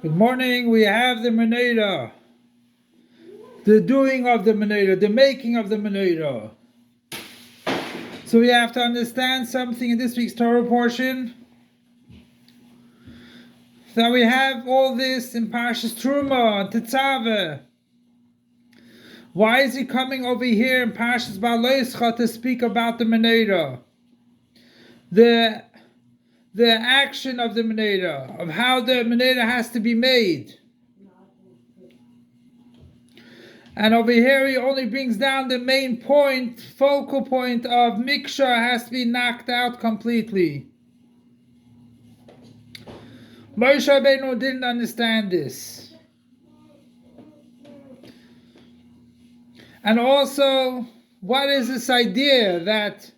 Good morning. We have the menorah, the doing of the menorah, the making of the menorah. So we have to understand something in this week's Torah portion, that we have all this in Parshas Truma and Tetzaveh. Why is he coming over here in Parshas Ba'aleischa to speak about the menorah? The action of the menorah, of how the menorah has to be made. And over here he only brings down the main point, focal point of Miksha has to be knocked out completely. Moshe Rabbeinu didn't understand this. And also, what is this idea that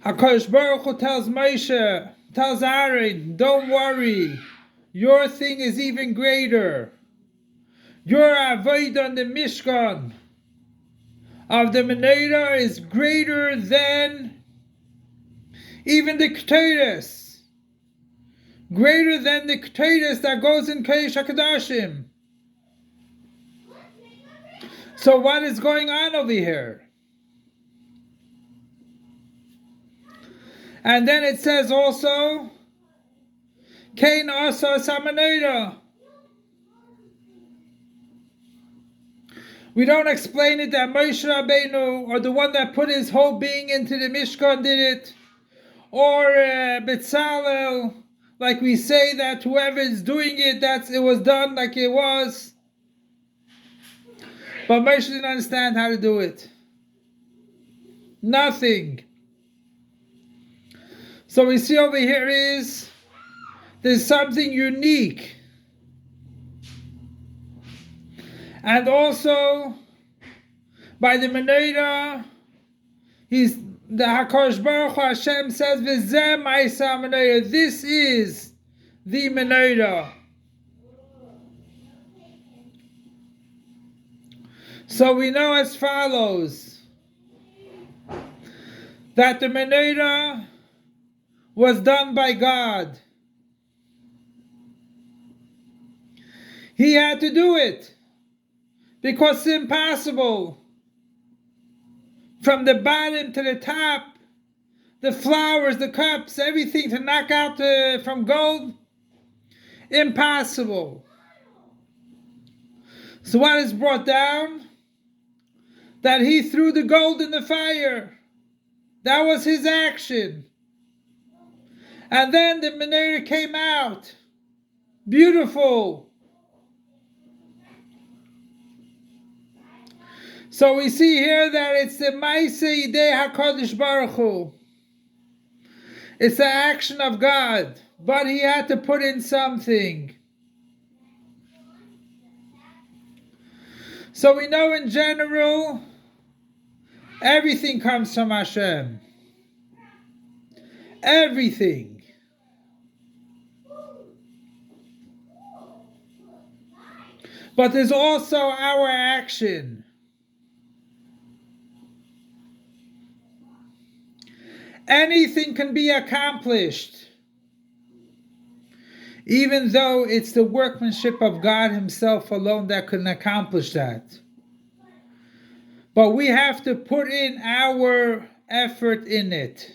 HaKadosh Baruch Hu tells Moshe, tells Aaron, don't worry, your thing is even greater. Your avodah on the Mishkan of the menorah is greater than even the Ketores. Greater than the Ketores that goes in Kodesh HaKadoshim. So what is going on over here? And then it says also, Kain Asa Samanera. We don't explain it that Moshe Rabbeinu, or the one that put his whole being into the Mishkan, did it, or Betzalel, like we say that whoever is doing it, it was done like it was. But Moshe didn't understand how to do it. Nothing. So we see over here there's something unique. And also, by the menorah, the HaKadosh Baruch Hu Hashem says, "V'zeh ma'aseh menorah." This is the menorah. So we know as follows, that the menorah was done by God. He had to do it, because it's impossible from the bottom to the top, the flowers, the cups, everything to knock out from gold. Impossible. So what is brought down? That he threw the gold in the fire. That was his action. And then the menorah came out. Beautiful. So we see here that it's the Ma'aseh Yidei HaKadosh Baruch Hu. It's the action of God. But he had to put in something. So we know in general, everything comes from Hashem. Everything. But there's also our action. Anything can be accomplished, even though it's the workmanship of God Himself alone that can accomplish that. But we have to put in our effort in it.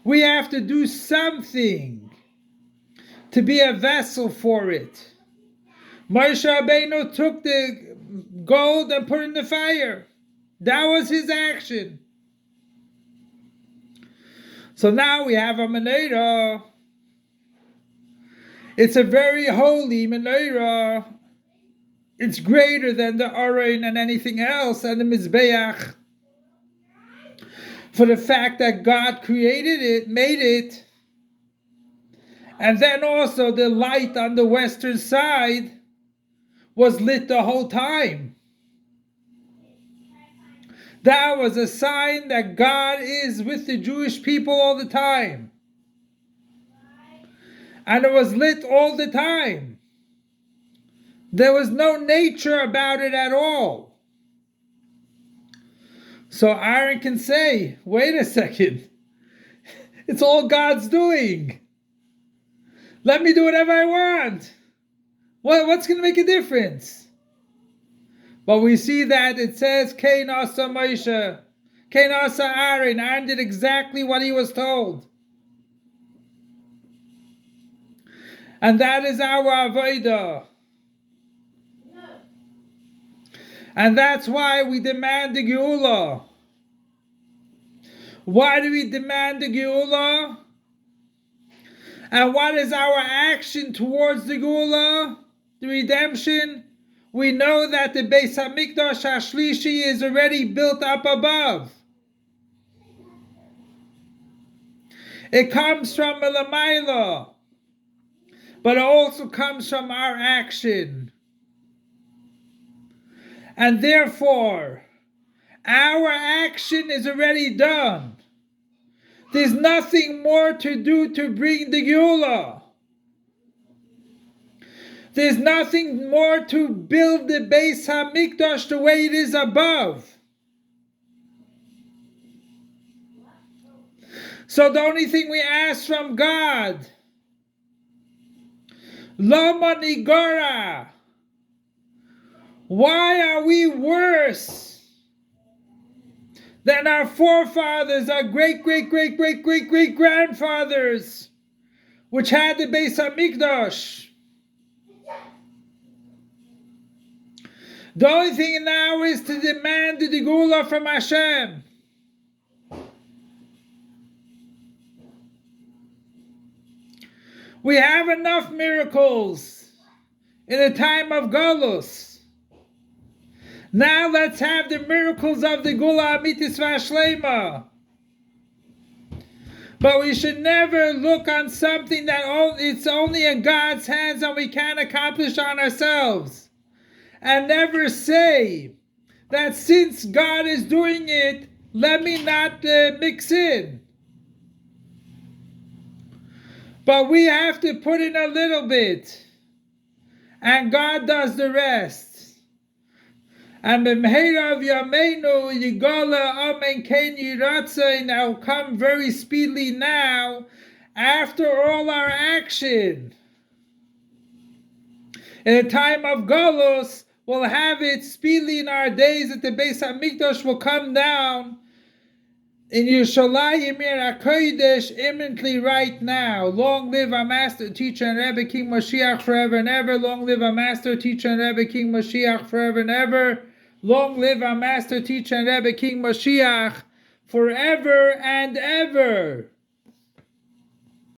We have to do something to be a vessel for it. Moshe Rabbeinu took the gold and put it in the fire. That was his action. So now we have a menorah. It's a very holy menorah. It's greater than the Aron and anything else, and the Mizbeach. For the fact that God created it, made it. And then also the light on the western side was lit the whole time. That was a sign that God is with the Jewish people all the time. And it was lit all the time. There was no nature about it at all. So Aaron can say, wait a second. It's all God's doing. Let me do whatever I want. What's going to make a difference? But we see that it says, Kain asa Moshe, Kain asa Aaron. Aaron did exactly what he was told. And that is our avodah. And that's why we demand the Geula. Why do we demand the Geula? And what is our action towards the Geula, the redemption? We know that the beis hamikdosh hashlishi is already built up above. It comes from Elamayla, but it also comes from our action. And therefore, our action is already done. There's nothing more to do to bring the Geula. There's nothing more to build the beis hamikdosh the way it is above. So the only thing we ask from God, Lama nigara, why are we worse than our forefathers, our great-great-great-great-great-great-grandfathers, which had the beis hamikdosh? The only thing now is to demand the Geula from Hashem. We have enough miracles in the time of Galus. Now let's have the miracles of the Geula Amitis Vashlema. But we should never look on something that it's only in God's hands and we can't accomplish on ourselves. And never say that since God is doing it, let me not mix in. But we have to put in a little bit, and God does the rest. And b'mheirav yameinu yigala amen ken yiratzeh, now come very speedily now, after all our action. In the time of Galus, we'll have it speedily in our days that the beis hamikdosh will come down in Yerushalayim HaKodesh imminently right now. Long live our Master, Teacher, and Rebbe King Mashiach forever and ever. Long live our Master, Teacher, and Rebbe King Mashiach forever and ever. Long live our Master, Teacher, and Rebbe King Mashiach forever and ever.